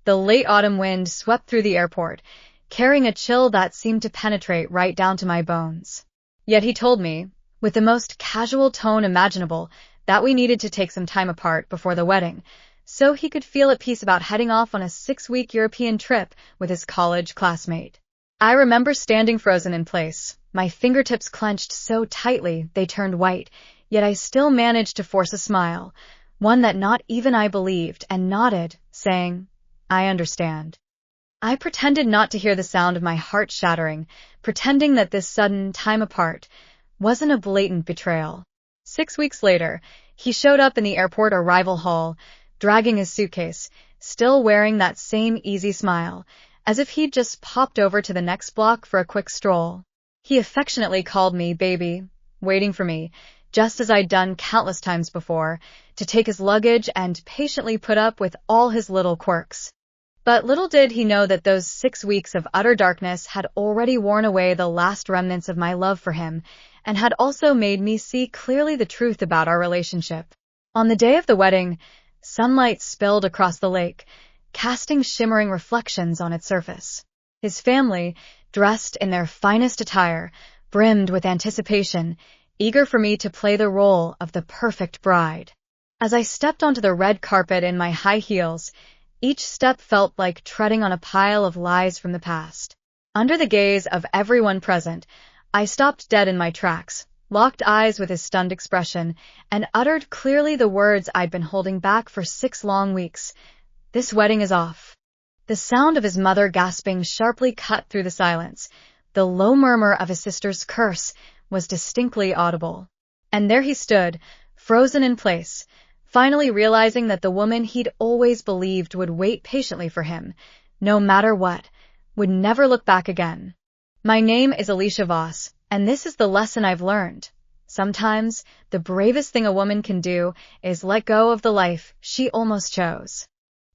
The late autumn wind swept through the airport, carrying a chill that seemed to penetrate right down to my bones. Yet he told me, with the most casual tone imaginable, that we needed to take some time apart before the wedding, so he could feel at peace about heading off on a 6-week European trip with his college classmate. I remember standing frozen in place, my fingertips clenched so tightly they turned white, yet I still managed to force a smile, one that not even I believed, and nodded, saying, "I understand." I pretended not to hear the sound of my heart shattering, pretending that this sudden time apart wasn't a blatant betrayal. 6 weeks later, he showed up in the airport arrival hall, dragging his suitcase, still wearing that same easy smile, as if he'd just popped over to the next block for a quick stroll. He affectionately called me baby, waiting for me, just as I'd done countless times before, to take his luggage and patiently put up with all his little quirks. But little did he know that those 6 weeks of utter darkness had already worn away the last remnants of my love for him, and had also made me see clearly the truth about our relationship. On the day of the wedding, sunlight spilled across the lake, casting shimmering reflections on its surface. His family, dressed in their finest attire, brimmed with anticipation, eager for me to play the role of the perfect bride. As I stepped onto the red carpet in my high heels, each step felt like treading on a pile of lies from the past. Under the gaze of everyone present, I stopped dead in my tracks, locked eyes with his stunned expression, and uttered clearly the words I'd been holding back for 6 long weeks. "This wedding is off." The sound of his mother gasping sharply cut through the silence. The low murmur of his sister's curse was distinctly audible. And there he stood, frozen in place, finally realizing that the woman he'd always believed would wait patiently for him, no matter what, would never look back again. My name is Alicia Voss, and this is the lesson I've learned. Sometimes, the bravest thing a woman can do is let go of the life she almost chose.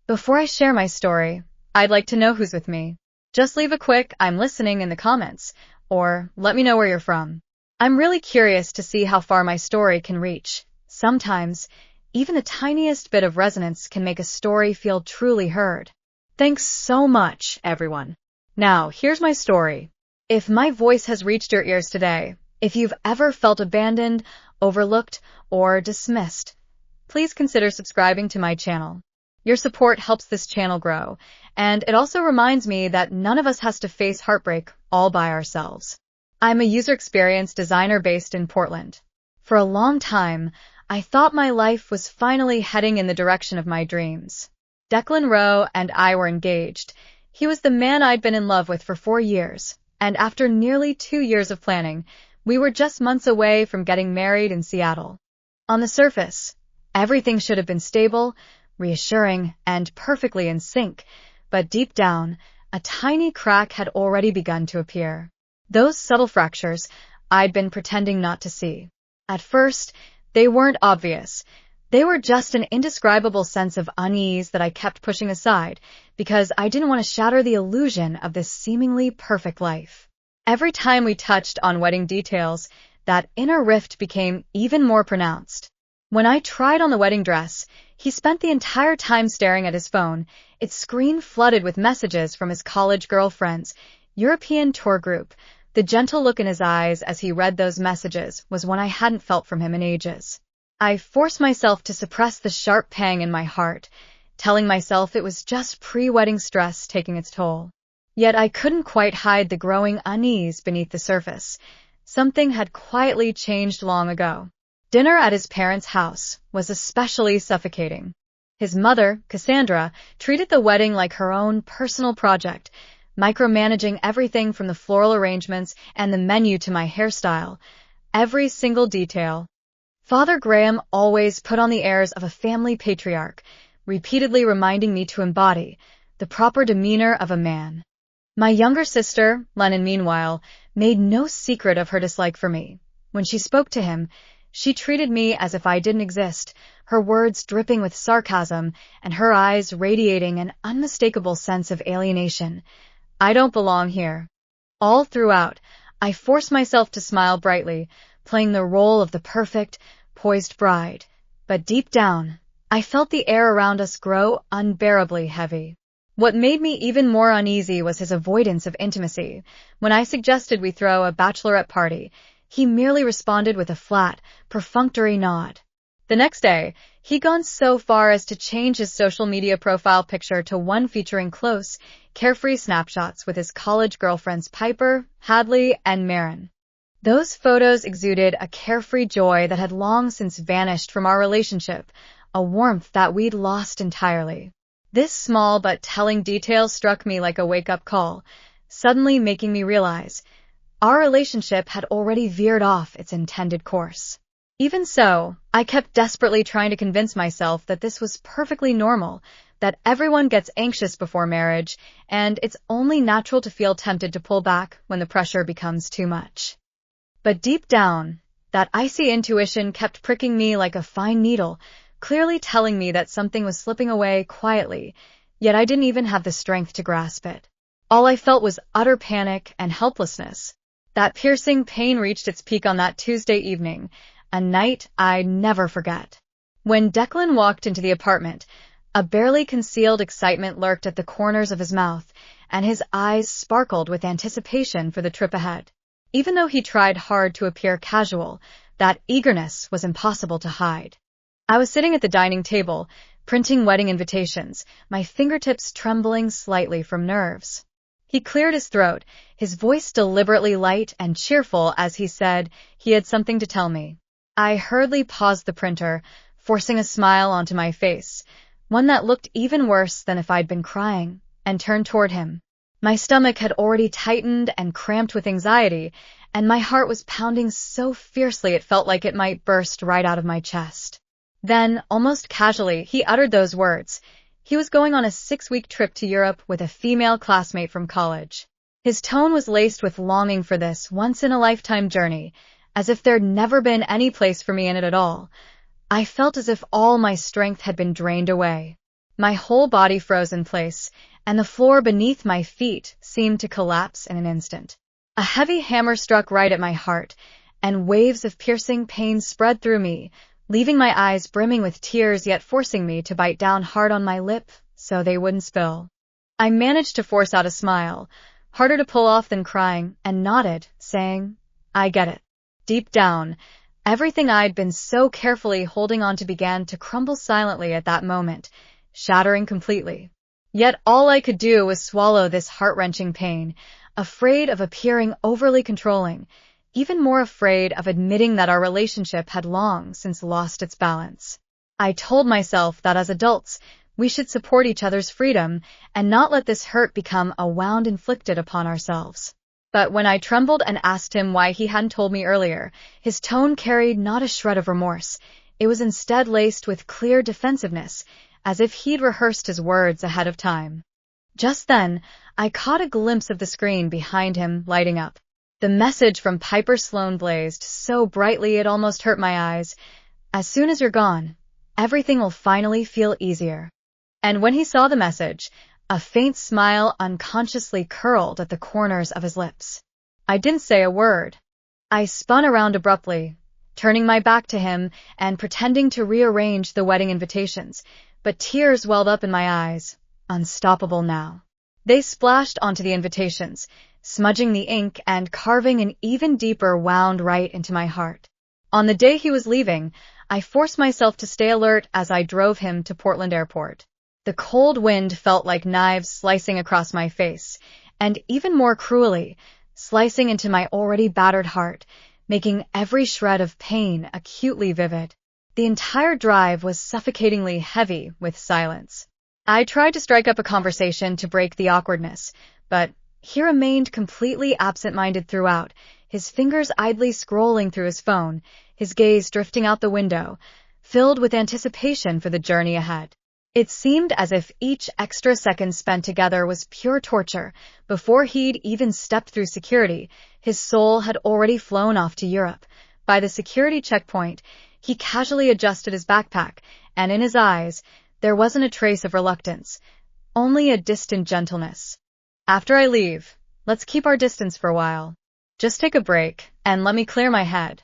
Before I share my story, I'd like to know who's with me. Just leave a quick "I'm listening" in the comments, or let me know where you're from. I'm really curious to see how far my story can reach. Sometimes, even the tiniest bit of resonance can make a story feel truly heard. Thanks so much, everyone. Now, here's my story. If my voice has reached your ears today, if you've ever felt abandoned, overlooked, or dismissed, please consider subscribing to my channel. Your support helps this channel grow, and it also reminds me that none of us has to face heartbreak all by ourselves. I'm a user experience designer based in Portland. For a long time, I thought my life was finally heading in the direction of my dreams. Declan Rowe and I were engaged. He was the man I'd been in love with for 4 years, and after nearly 2 years of planning, we were just months away from getting married in Seattle. On the surface, everything should have been stable, reassuring, and perfectly in sync, but deep down, a tiny crack had already begun to appear. Those subtle fractures I'd been pretending not to see. At first, they weren't obvious. They were just an indescribable sense of unease that I kept pushing aside because I didn't want to shatter the illusion of this seemingly perfect life. Every time we touched on wedding details, that inner rift became even more pronounced. When I tried on the wedding dress, he spent the entire time staring at his phone, its screen flooded with messages from his college girlfriends, European tour group. The gentle look in his eyes as he read those messages was one I hadn't felt from him in ages. I forced myself to suppress the sharp pang in my heart, telling myself it was just pre-wedding stress taking its toll. Yet I couldn't quite hide the growing unease beneath the surface. Something had quietly changed long ago. Dinner at his parents' house was especially suffocating. His mother, Cassandra, treated the wedding like her own personal project, micromanaging everything from the floral arrangements and the menu to my hairstyle, every single detail. Father Graham always put on the airs of a family patriarch, repeatedly reminding me to embody the proper demeanor of a man. My younger sister, Lennon, meanwhile, made no secret of her dislike for me. When she spoke to him, she treated me as if I didn't exist, her words dripping with sarcasm and her eyes radiating an unmistakable sense of alienation. I don't belong here. All throughout, I forced myself to smile brightly, playing the role of the perfect, poised bride. But deep down, I felt the air around us grow unbearably heavy. What made me even more uneasy was his avoidance of intimacy. When I suggested we throw a bachelorette party, he merely responded with a flat, perfunctory nod. The next day, he'd gone so far as to change his social media profile picture to one featuring close, carefree snapshots with his college girlfriends Piper, Hadley, and Marin. Those photos exuded a carefree joy that had long since vanished from our relationship, a warmth that we'd lost entirely. This small but telling detail struck me like a wake-up call, suddenly making me realize our relationship had already veered off its intended course. Even so, I kept desperately trying to convince myself that this was perfectly normal, that everyone gets anxious before marriage, and it's only natural to feel tempted to pull back when the pressure becomes too much. But deep down, that icy intuition kept pricking me like a fine needle, clearly telling me that something was slipping away quietly, yet I didn't even have the strength to grasp it. All I felt was utter panic and helplessness. That piercing pain reached its peak on that Tuesday evening, a night I'd never forget. When Declan walked into the apartment, a barely concealed excitement lurked at the corners of his mouth, and his eyes sparkled with anticipation for the trip ahead. Even though he tried hard to appear casual, that eagerness was impossible to hide. I was sitting at the dining table, printing wedding invitations, my fingertips trembling slightly from nerves. He cleared his throat, his voice deliberately light and cheerful as he said he had something to tell me. I hurriedly paused the printer, forcing a smile onto my face, one that looked even worse than if I'd been crying, and turned toward him. My stomach had already tightened and cramped with anxiety, and my heart was pounding so fiercely it felt like it might burst right out of my chest. Then, almost casually, he uttered those words. He was going on a 6-week trip to Europe with a female classmate from college. His tone was laced with longing for this once-in-a-lifetime journey, as if there'd never been any place for me in it at all. I felt as if all my strength had been drained away. My whole body froze in place, and the floor beneath my feet seemed to collapse in an instant. A heavy hammer struck right at my heart, and waves of piercing pain spread through me, leaving my eyes brimming with tears yet forcing me to bite down hard on my lip so they wouldn't spill. I managed to force out a smile, harder to pull off than crying, and nodded, saying, "I get it." Deep down, everything I'd been so carefully holding on to began to crumble silently at that moment, shattering completely. Yet all I could do was swallow this heart-wrenching pain, afraid of appearing overly controlling, even more afraid of admitting that our relationship had long since lost its balance. I told myself that as adults, we should support each other's freedom and not let this hurt become a wound inflicted upon ourselves. But when I trembled and asked him why he hadn't told me earlier, his tone carried not a shred of remorse. It was instead laced with clear defensiveness, as if he'd rehearsed his words ahead of time. Just then, I caught a glimpse of the screen behind him lighting up. The message from Piper Sloane blazed so brightly it almost hurt my eyes. "As soon as you're gone, everything will finally feel easier." And when he saw the message, a faint smile unconsciously curled at the corners of his lips. I didn't say a word. I spun around abruptly, turning my back to him and pretending to rearrange the wedding invitations, but tears welled up in my eyes, unstoppable now. They splashed onto the invitations, smudging the ink and carving an even deeper wound right into my heart. On the day he was leaving, I forced myself to stay alert as I drove him to Portland Airport. The cold wind felt like knives slicing across my face, and even more cruelly, slicing into my already battered heart, making every shred of pain acutely vivid. The entire drive was suffocatingly heavy with silence. I tried to strike up a conversation to break the awkwardness, but he remained completely absent-minded throughout, his fingers idly scrolling through his phone, his gaze drifting out the window, filled with anticipation for the journey ahead. It seemed as if each extra second spent together was pure torture. Before he'd even stepped through security, his soul had already flown off to Europe. By the security checkpoint, he casually adjusted his backpack, and in his eyes, there wasn't a trace of reluctance, only a distant gentleness. "After I leave, let's keep our distance for a while. Just take a break, and let me clear my head."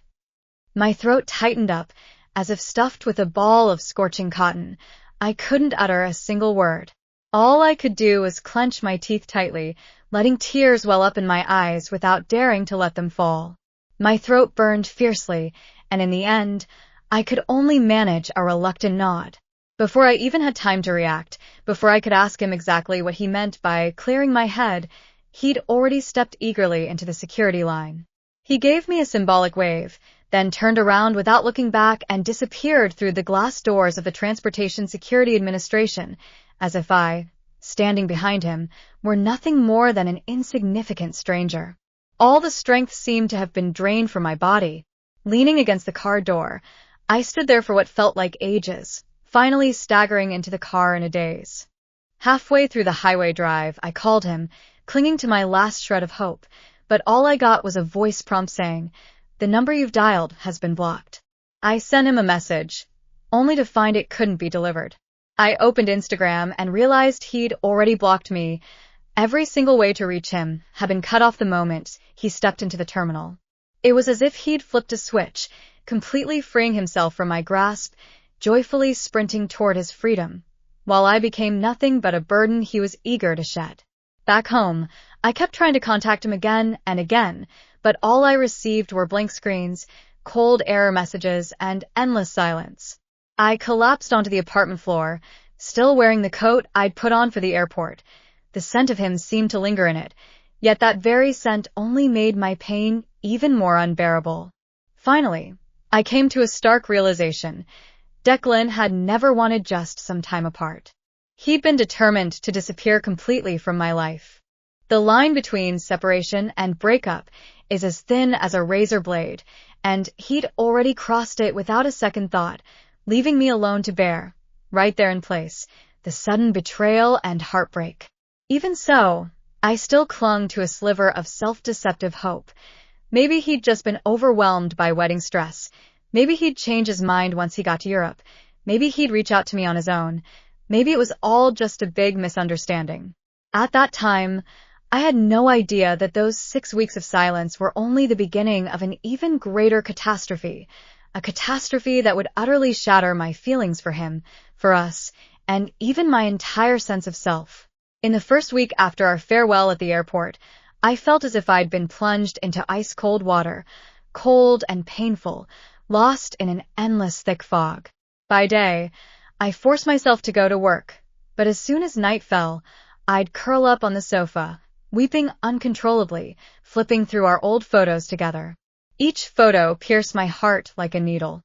My throat tightened up, as if stuffed with a ball of scorching cotton. I couldn't utter a single word. All I could do was clench my teeth tightly, letting tears well up in my eyes without daring to let them fall. My throat burned fiercely, and in the end, I could only manage a reluctant nod. Before I even had time to react, before I could ask him exactly what he meant by clearing my head, he'd already stepped eagerly into the security line. He gave me a symbolic wave, then turned around without looking back and disappeared through the glass doors of the Transportation Security Administration, as if I, standing behind him, were nothing more than an insignificant stranger. All the strength seemed to have been drained from my body. Leaning against the car door, I stood there for what felt like ages, finally staggering into the car in a daze. Halfway through the highway drive, I called him, clinging to my last shred of hope, but all I got was a voice prompt saying, "The number you've dialed has been blocked." I sent him a message, only to find it couldn't be delivered. I opened Instagram and realized he'd already blocked me. Every single way to reach him had been cut off the moment he stepped into the terminal. It was as if he'd flipped a switch, completely freeing himself from my grasp, joyfully sprinting toward his freedom, while I became nothing but a burden he was eager to shed. Back home, I kept trying to contact him again and again, but all I received were blank screens, cold error messages, and endless silence. I collapsed onto the apartment floor, still wearing the coat I'd put on for the airport. The scent of him seemed to linger in it, yet that very scent only made my pain even more unbearable. Finally, I came to a stark realization. Declan had never wanted just some time apart. He'd been determined to disappear completely from my life. The line between separation and breakup is as thin as a razor blade, and he'd already crossed it without a second thought, leaving me alone to bear, right there in place, the sudden betrayal and heartbreak. Even so, I still clung to a sliver of self-deceptive hope. Maybe he'd just been overwhelmed by wedding stress. Maybe he'd change his mind once he got to Europe. Maybe he'd reach out to me on his own. Maybe it was all just a big misunderstanding. At that time, I had no idea that those 6 weeks of silence were only the beginning of an even greater catastrophe, a catastrophe that would utterly shatter my feelings for him, for us, and even my entire sense of self. In the first week after our farewell at the airport, I felt as if I'd been plunged into ice-cold water, cold and painful, lost in an endless thick fog. By day, I forced myself to go to work, but as soon as night fell, I'd curl up on the sofa, weeping uncontrollably, flipping through our old photos together. Each photo pierced my heart like a needle.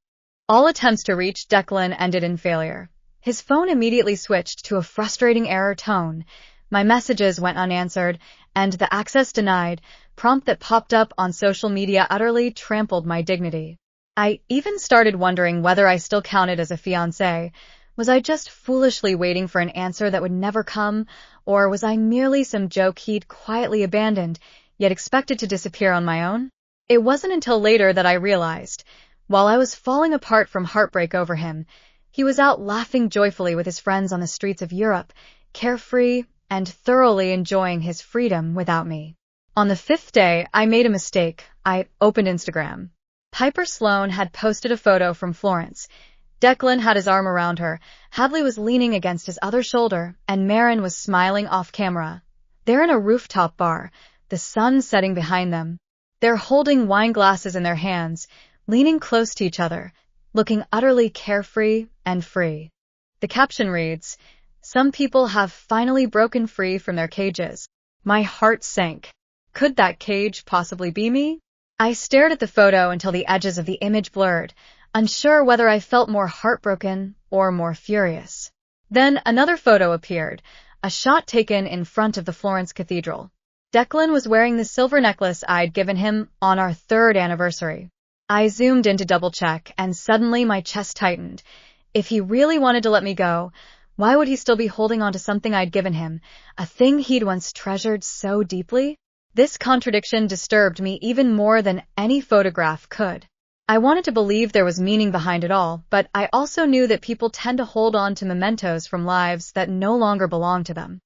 All attempts to reach Declan ended in failure. His phone immediately switched to a frustrating error tone. My messages went unanswered, and the access denied prompt that popped up on social media utterly trampled my dignity. I even started wondering whether I still counted as a fiancé. Was I just foolishly waiting for an answer that would never come, or was I merely some joke he'd quietly abandoned, yet expected to disappear on my own? It wasn't until later that I realized, while I was falling apart from heartbreak over him, he was out laughing joyfully with his friends on the streets of Europe, carefree and thoroughly enjoying his freedom without me. On the 5th day, I made a mistake. I opened Instagram. Piper Sloane had posted a photo from Florence. Declan had his arm around her, Hadley was leaning against his other shoulder, and Marin was smiling off camera. They're in a rooftop bar, the sun setting behind them. They're holding wine glasses in their hands, leaning close to each other, looking utterly carefree and free. The caption reads, "Some people have finally broken free from their cages." My heart sank. Could that cage possibly be me? I stared at the photo until the edges of the image blurred, unsure whether I felt more heartbroken or more furious. Then another photo appeared, a shot taken in front of the Florence Cathedral. Declan was wearing the silver necklace I'd given him on our 3rd anniversary. I zoomed in to double-check, and suddenly my chest tightened. If he really wanted to let me go, why would he still be holding on to something I'd given him, a thing he'd once treasured so deeply? This contradiction disturbed me even more than any photograph could. I wanted to believe there was meaning behind it all, but I also knew that people tend to hold on to mementos from lives that no longer belong to them.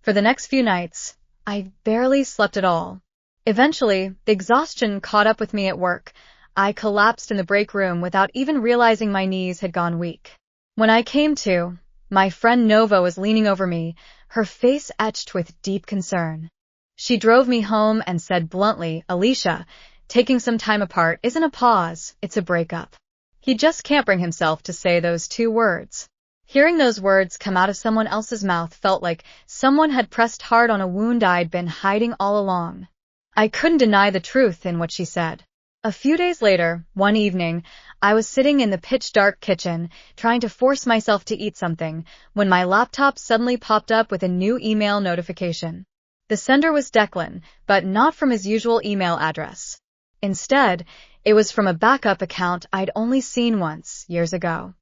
For the next few nights, I barely slept at all. Eventually, the exhaustion caught up with me at work. I collapsed in the break room without even realizing my knees had gone weak. When I came to, My friend Nova was leaning over me, her face etched with deep concern. She drove me home and said bluntly, "Alicia, taking some time apart isn't a pause, it's a breakup." He just can't bring himself to say those two words. Hearing those words come out of someone else's mouth felt like someone had pressed hard on a wound I'd been hiding all along. I couldn't deny the truth in what she said. A few days later, one evening, I was sitting in the pitch-dark kitchen, trying to force myself to eat something, when my laptop suddenly popped up with a new email notification. The sender was Declan, but not from his usual email address. Instead, it was from a backup account I'd only seen once, years ago.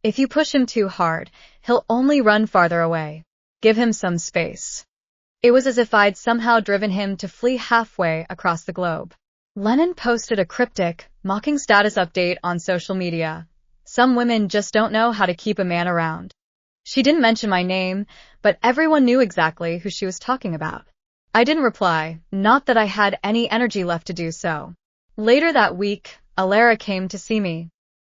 "If you push him too hard, he'll only run farther away. Give him some space." It was as if I'd somehow driven him to flee halfway across the globe. Lennon posted a cryptic, mocking status update on social media. "Some women just don't know how to keep a man around." She didn't mention my name, but everyone knew exactly who she was talking about. I didn't reply, not that I had any energy left to do so. Later that week, Alara came to see me.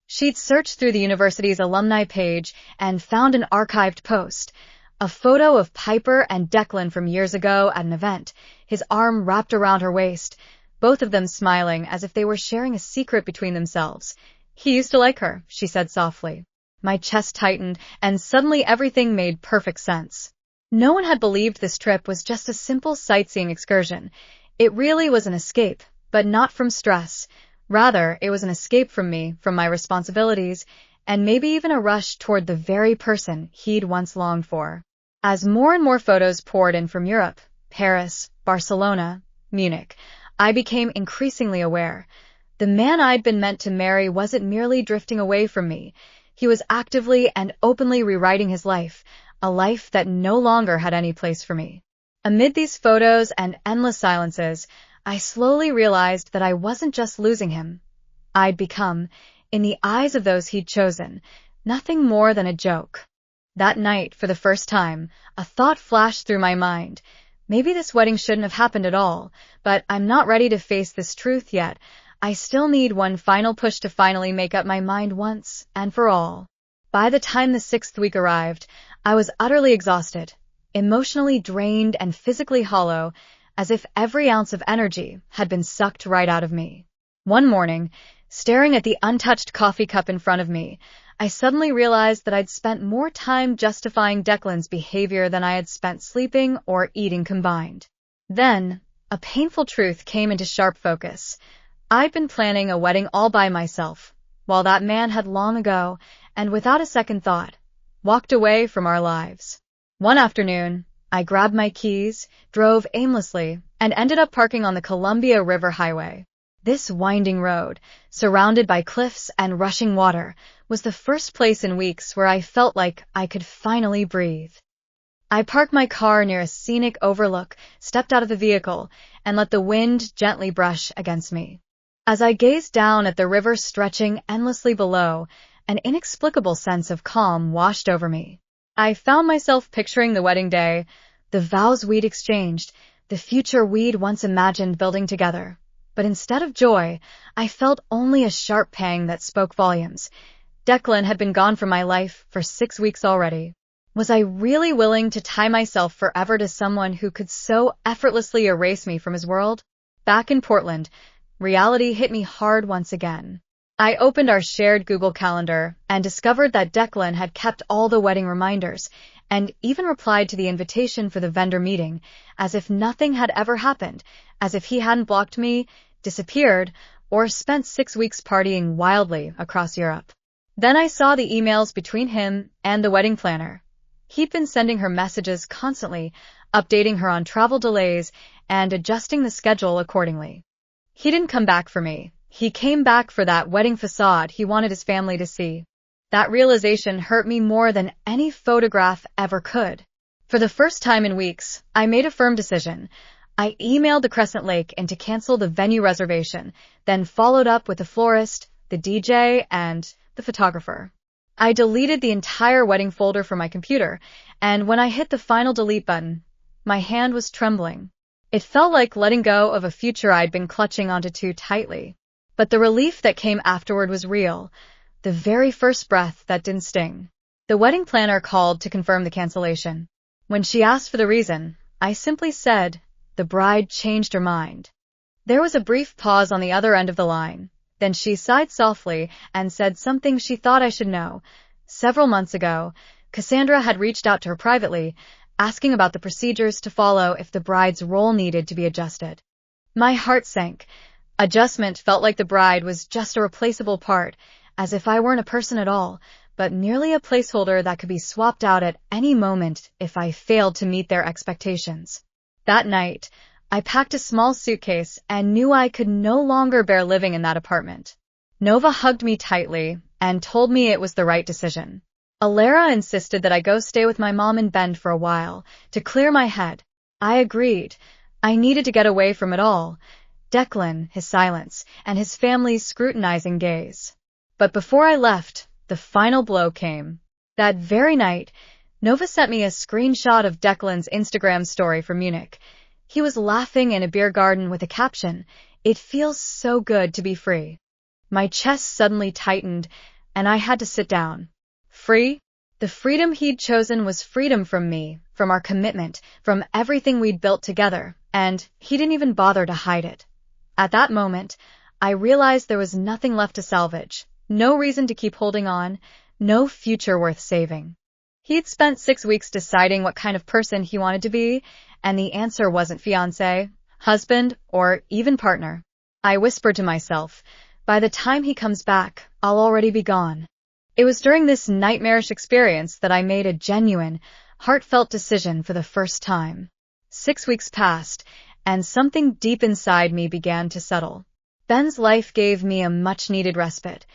She'd searched through the university's alumni page and found an archived post, a photo of Piper and Declan from years ago at an event, his arm wrapped around her waist, both of them smiling as if they were sharing a secret between themselves. "He used to like her," she said softly. My chest tightened, and suddenly everything made perfect sense. No one had believed this trip was just a simple sightseeing excursion. It really was an escape, but not from stress. Rather, it was an escape from me, from my responsibilities, and maybe even a rush toward the very person he'd once longed for. As more and more photos poured in from Europe, Paris, Barcelona, Munich, I became increasingly aware. The man I'd been meant to marry wasn't merely drifting away from me. He was actively and openly rewriting his life, a life that no longer had any place for me. Amid these photos and endless silences, I slowly realized that I wasn't just losing him. I'd become, in the eyes of those he'd chosen, nothing more than a joke. That night, for the first time, a thought flashed through my mind. Maybe this wedding shouldn't have happened at all, but I'm not ready to face this truth yet. I still need one final push to finally make up my mind once and for all. By the time the 6th week arrived, I was utterly exhausted, emotionally drained and physically hollow, as if every ounce of energy had been sucked right out of me. One morning, staring at the untouched coffee cup in front of me, I suddenly realized that I'd spent more time justifying Declan's behavior than I had spent sleeping or eating combined. Then, a painful truth came into sharp focus. I'd been planning a wedding all by myself, while that man had long ago, and without a second thought, walked away from our lives. One afternoon, I grabbed my keys, drove aimlessly, and ended up parking on the Columbia River Highway. This winding road, surrounded by cliffs and rushing water, was the first place in weeks where I felt like I could finally breathe. I parked my car near a scenic overlook, stepped out of the vehicle, and let the wind gently brush against me. As I gazed down at the river stretching endlessly below, an inexplicable sense of calm washed over me. I found myself picturing the wedding day, the vows we'd exchanged, the future we'd once imagined building together. But instead of joy, I felt only a sharp pang that spoke volumes. Declan had been gone from my life for 6 weeks already. Was I really willing to tie myself forever to someone who could so effortlessly erase me from his world? Back in Portland, reality hit me hard once again. I opened our shared Google Calendar and discovered that Declan had kept all the wedding reminders and even replied to the invitation for the vendor meeting, as if nothing had ever happened, as if he hadn't blocked me, disappeared, or spent 6 weeks partying wildly across Europe. Then I saw the emails between him and the wedding planner. He'd been sending her messages constantly, updating her on travel delays and adjusting the schedule accordingly. He didn't come back for me. He came back for that wedding facade he wanted his family to see. That realization hurt me more than any photograph ever could. For the first time in weeks, I made a firm decision. I emailed the Crescent Lake Inn to cancel the venue reservation, then followed up with the florist, the DJ, and the photographer. I deleted the entire wedding folder from my computer, and when I hit the final delete button, my hand was trembling. It felt like letting go of a future I'd been clutching onto too tightly. But the relief that came afterward was real, the very first breath that didn't sting. The wedding planner called to confirm the cancellation. When she asked for the reason, I simply said, the bride changed her mind. There was a brief pause on the other end of the line. Then she sighed softly and said something she thought I should know. Several months ago, Cassandra had reached out to her privately, asking about the procedures to follow if the bride's role needed to be adjusted. My heart sank. Adjustment felt like the bride was just a replaceable part, as if I weren't a person at all, but merely a placeholder that could be swapped out at any moment if I failed to meet their expectations. That night, I packed a small suitcase and knew I could no longer bear living in that apartment. Nova hugged me tightly and told me it was the right decision. Alara insisted that I go stay with my mom in Bend for a while, to clear my head. I agreed. I needed to get away from it all. Declan, his silence, and his family's scrutinizing gaze. But before I left, the final blow came. That very night, Nova sent me a screenshot of Declan's Instagram story from Munich. He was laughing in a beer garden with a caption, "It feels so good to be free." My chest suddenly tightened, and I had to sit down. Free? The freedom he'd chosen was freedom from me, from our commitment, from everything we'd built together, and he didn't even bother to hide it. At that moment, I realized there was nothing left to salvage, no reason to keep holding on, no future worth saving. He'd spent 6 weeks deciding what kind of person he wanted to be, and the answer wasn't fiancé, husband, or even partner. I whispered to myself, by the time he comes back, I'll already be gone. It was during this nightmarish experience that I made a genuine, heartfelt decision for the first time. 6 weeks passed, and something deep inside me began to settle. Ben's life gave me a much-needed respite.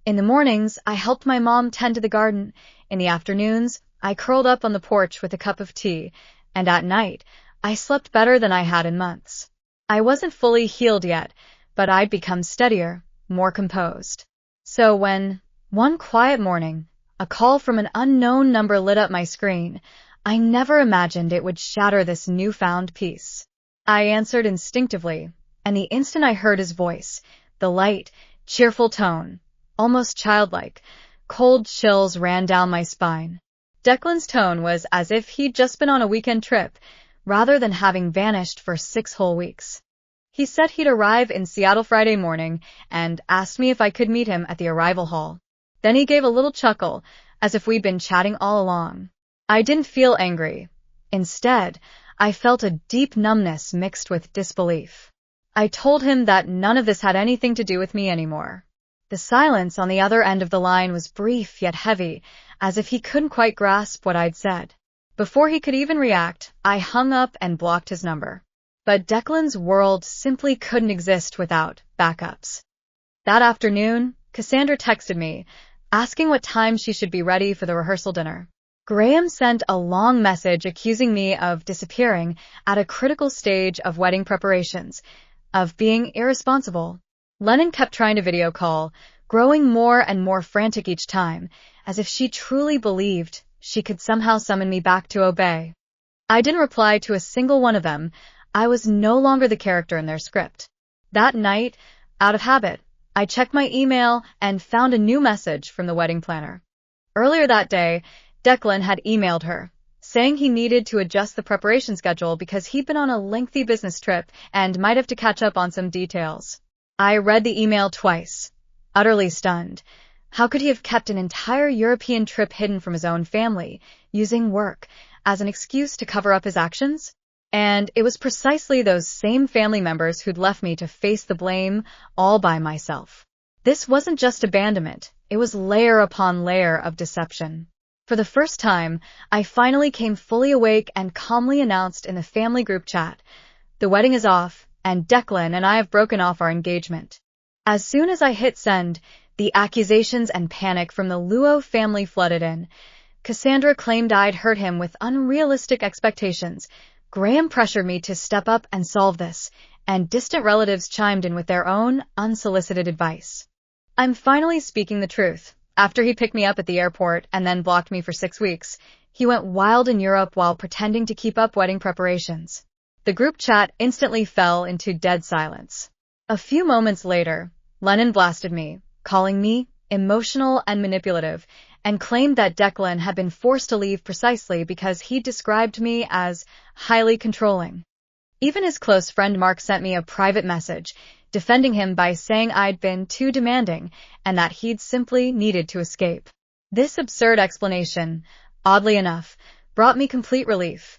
In the mornings, I helped my mom tend to the garden. In the afternoons, I curled up on the porch with a cup of tea, and at night, I slept better than I had in months. I wasn't fully healed yet, but I'd become steadier, more composed. So when, one quiet morning, a call from an unknown number lit up my screen, I never imagined it would shatter this newfound peace. I answered instinctively, and the instant I heard his voice, the light, cheerful tone, almost childlike, cold chills ran down my spine. Declan's tone was as if he'd just been on a weekend trip, rather than having vanished for 6 whole weeks. He said he'd arrive in Seattle Friday morning and asked me if I could meet him at the arrival hall. Then he gave a little chuckle, as if we'd been chatting all along. I didn't feel angry. Instead, I felt a deep numbness mixed with disbelief. I told him that none of this had anything to do with me anymore. The silence on the other end of the line was brief yet heavy, as if he couldn't quite grasp what I'd said. Before he could even react, I hung up and blocked his number. But Declan's world simply couldn't exist without backups. That afternoon, Cassandra texted me, asking what time she should be ready for the rehearsal dinner. Graham sent a long message accusing me of disappearing at a critical stage of wedding preparations, of being irresponsible. Lennon kept trying to video call, growing more and more frantic each time, as if she truly believed she could somehow summon me back to obey. I didn't reply to a single one of them. I was no longer the character in their script. That night, out of habit, I checked my email and found a new message from the wedding planner. Earlier that day, Declan had emailed her, saying he needed to adjust the preparation schedule because he'd been on a lengthy business trip and might have to catch up on some details. I read the email twice, utterly stunned. How could he have kept an entire European trip hidden from his own family, using work as an excuse to cover up his actions? And it was precisely those same family members who'd left me to face the blame all by myself. This wasn't just abandonment, it was layer upon layer of deception. For the first time, I finally came fully awake and calmly announced in the family group chat, "The wedding is off, and Declan and I have broken off our engagement." As soon as I hit send, the accusations and panic from the Luo family flooded in. Cassandra claimed I'd hurt him with unrealistic expectations. Graham pressured me to step up and solve this, and distant relatives chimed in with their own unsolicited advice. I'm finally speaking the truth. After he picked me up at the airport and then blocked me for 6 weeks, he went wild in Europe while pretending to keep up wedding preparations. The group chat instantly fell into dead silence. A few moments later, Lennon blasted me, calling me emotional and manipulative, and claimed that Declan had been forced to leave precisely because he described me as highly controlling. Even his close friend Mark sent me a private message, defending him by saying I'd been too demanding and that he'd simply needed to escape. This absurd explanation, oddly enough, brought me complete relief.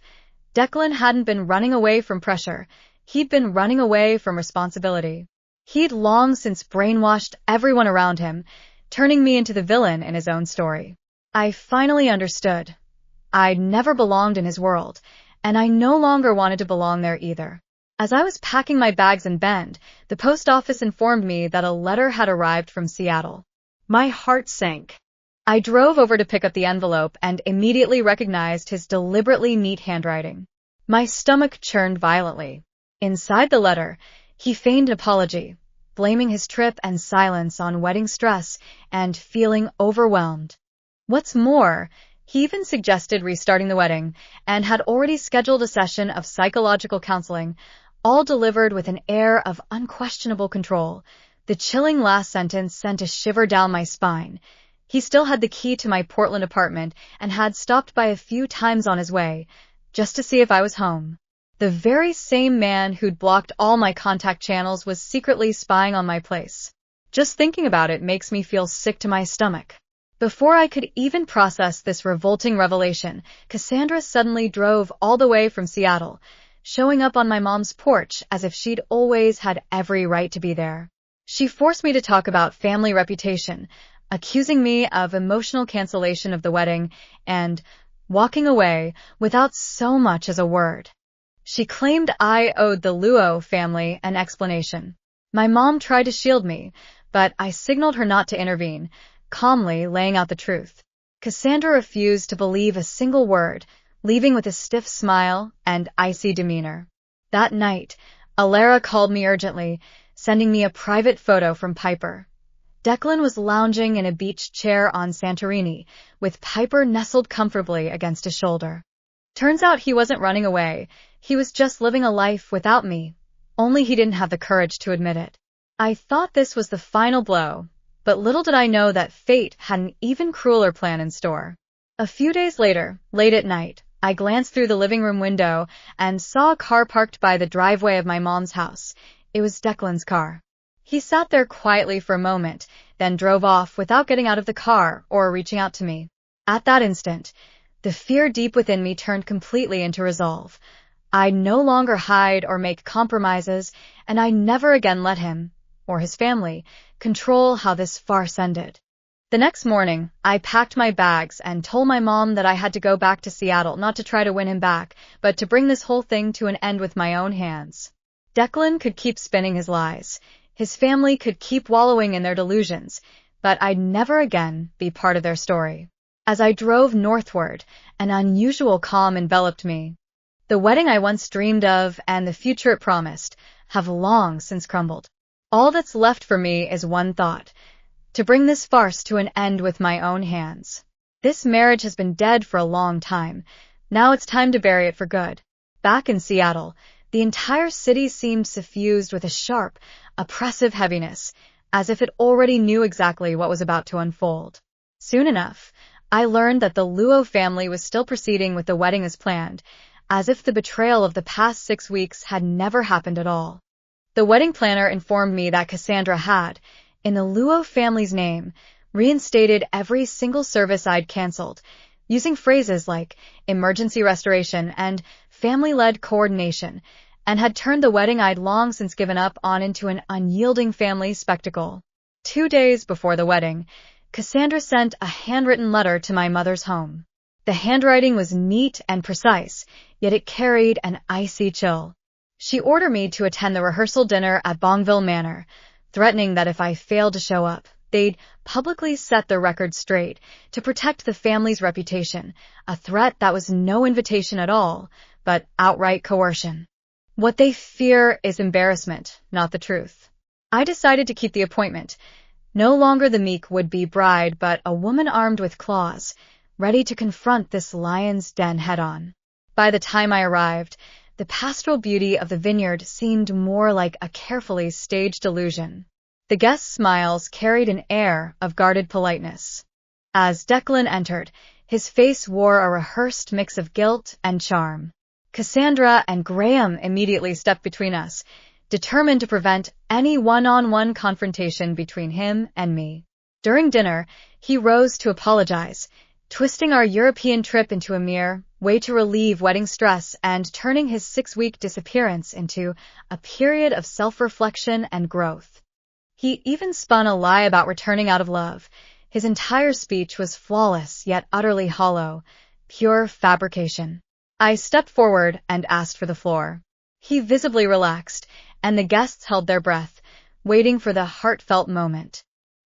Declan hadn't been running away from pressure, he'd been running away from responsibility. He'd long since brainwashed everyone around him, turning me into the villain in his own story. I finally understood. I'd never belonged in his world, and I no longer wanted to belong there either. As I was packing my bags in Bend, the post office informed me that a letter had arrived from Seattle. My heart sank. I drove over to pick up the envelope and immediately recognized his deliberately neat handwriting. My stomach churned violently. Inside the letter, he feigned an apology, blaming his trip and silence on wedding stress and feeling overwhelmed. What's more, he even suggested restarting the wedding and had already scheduled a session of psychological counseling, all delivered with an air of unquestionable control. The chilling last sentence sent a shiver down my spine. He still had the key to my Portland apartment and had stopped by a few times on his way, just to see if I was home. The very same man who'd blocked all my contact channels was secretly spying on my place. Just thinking about it makes me feel sick to my stomach. Before I could even process this revolting revelation, Cassandra suddenly drove all the way from Seattle, showing up on my mom's porch as if she'd always had every right to be there. She forced me to talk about family reputation, accusing me of emotional cancellation of the wedding and walking away without so much as a word. She claimed I owed the Luo family an explanation. My mom tried to shield me, but I signaled her not to intervene, calmly laying out the truth. Cassandra refused to believe a single word, leaving with a stiff smile and icy demeanor. That night, Alara called me urgently, sending me a private photo from Piper. Declan was lounging in a beach chair on Santorini, with Piper nestled comfortably against his shoulder. Turns out he wasn't running away, he was just living a life without me, only he didn't have the courage to admit it. I thought this was the final blow, but little did I know that fate had an even crueler plan in store. A few days later, late at night, I glanced through the living room window and saw a car parked by the driveway of my mom's house. It was Declan's car. He sat there quietly for a moment, then drove off without getting out of the car or reaching out to me. At that instant, the fear deep within me turned completely into resolve. I'd no longer hide or make compromises, and I'd never again let him, or his family, control how this farce ended. The next morning, I packed my bags and told my mom that I had to go back to Seattle, not to try to win him back, but to bring this whole thing to an end with my own hands. Declan could keep spinning his lies. His family could keep wallowing in their delusions, but I'd never again be part of their story. As I drove northward, an unusual calm enveloped me. The wedding I once dreamed of and the future it promised have long since crumbled. All that's left for me is one thought: to bring this farce to an end with my own hands. This marriage has been dead for a long time. Now it's time to bury it for good. Back in Seattle, the entire city seemed suffused with a sharp, oppressive heaviness, as if it already knew exactly what was about to unfold. Soon enough, I learned that the Luo family was still proceeding with the wedding as planned, as if the betrayal of the past 6 weeks had never happened at all. The wedding planner informed me that Cassandra had, in the Luo family's name, reinstated every single service I'd canceled, using phrases like emergency restoration and family-led coordination, and had turned the wedding I'd long since given up on into an unyielding family spectacle. 2 days before the wedding, Cassandra sent a handwritten letter to my mother's home. The handwriting was neat and precise, yet it carried an icy chill. She ordered me to attend the rehearsal dinner at Bongville Manor, threatening that if I failed to show up, they'd publicly set the record straight to protect the family's reputation, a threat that was no invitation at all, but outright coercion. What they fear is embarrassment, not the truth. I decided to keep the appointment. No longer the meek would-be bride, but a woman armed with claws, ready to confront this lion's den head-on. By the time I arrived, the pastoral beauty of the vineyard seemed more like a carefully staged illusion. The guests' smiles carried an air of guarded politeness. As Declan entered, his face wore a rehearsed mix of guilt and charm. Cassandra and Graham immediately stepped between us, determined to prevent any one-on-one confrontation between him and me. During dinner, he rose to apologize, twisting our European trip into a mere way to relieve wedding stress and turning his 6-week disappearance into a period of self-reflection and growth. He even spun a lie about returning out of love. His entire speech was flawless yet utterly hollow, pure fabrication. I stepped forward and asked for the floor. He visibly relaxed, and the guests held their breath, waiting for the heartfelt moment.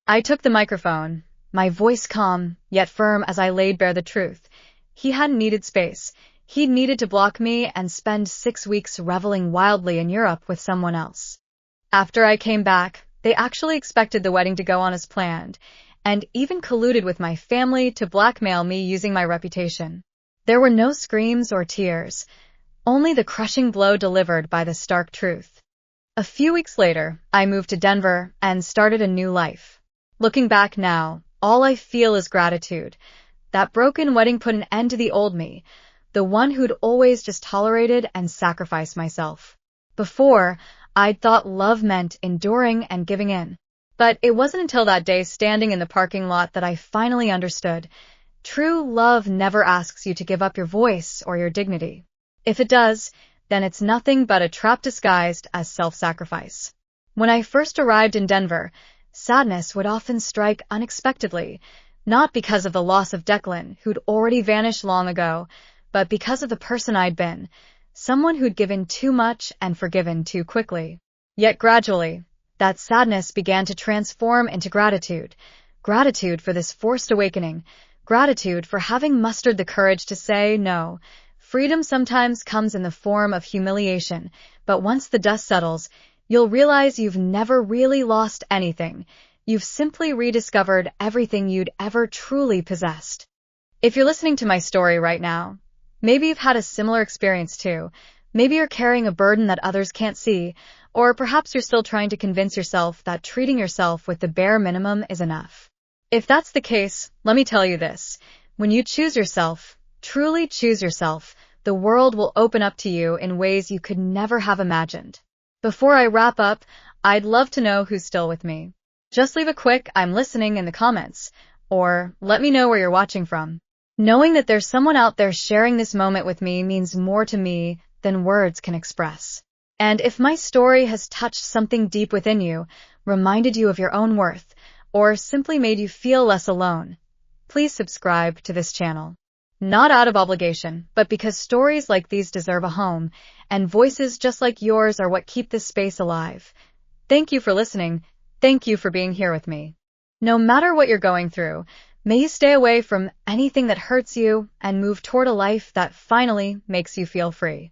I took the microphone, my voice calm, yet firm as I laid bare the truth. He hadn't needed space. He'd needed to block me and spend 6 weeks reveling wildly in Europe with someone else. After I came back, they actually expected the wedding to go on as planned, and even colluded with my family to blackmail me using my reputation. There were no screams or tears, only the crushing blow delivered by the stark truth. A few weeks later, I moved to Denver and started a new life. Looking back now, all I feel is gratitude. That broken wedding put an end to the old me, the one who'd always just tolerated and sacrificed myself. Before, I'd thought love meant enduring and giving in. But it wasn't until that day standing in the parking lot that I finally understood. True love never asks you to give up your voice or your dignity. If it does, then it's nothing but a trap disguised as self-sacrifice. When I first arrived in Denver, sadness would often strike unexpectedly, not because of the loss of Declan, who'd already vanished long ago, but because of the person I'd been, someone who'd given too much and forgiven too quickly. Yet gradually, that sadness began to transform into gratitude. Gratitude for this forced awakening. Gratitude for having mustered the courage to say no. Freedom sometimes comes in the form of humiliation, but once the dust settles, you'll realize you've never really lost anything. You've simply rediscovered everything you'd ever truly possessed. If you're listening to my story right now, maybe you've had a similar experience too. Maybe you're carrying a burden that others can't see, or perhaps you're still trying to convince yourself that treating yourself with the bare minimum is enough. If that's the case, let me tell you this. When you choose yourself, truly choose yourself, the world will open up to you in ways you could never have imagined. Before I wrap up, I'd love to know who's still with me. Just leave a quick "I'm listening" in the comments, or let me know where you're watching from. Knowing that there's someone out there sharing this moment with me means more to me than words can express. And if my story has touched something deep within you, reminded you of your own worth, or simply made you feel less alone, please subscribe to this channel. Not out of obligation, but because stories like these deserve a home, and voices just like yours are what keep this space alive. Thank you for listening. Thank you for being here with me. No matter what you're going through, may you stay away from anything that hurts you and move toward a life that finally makes you feel free.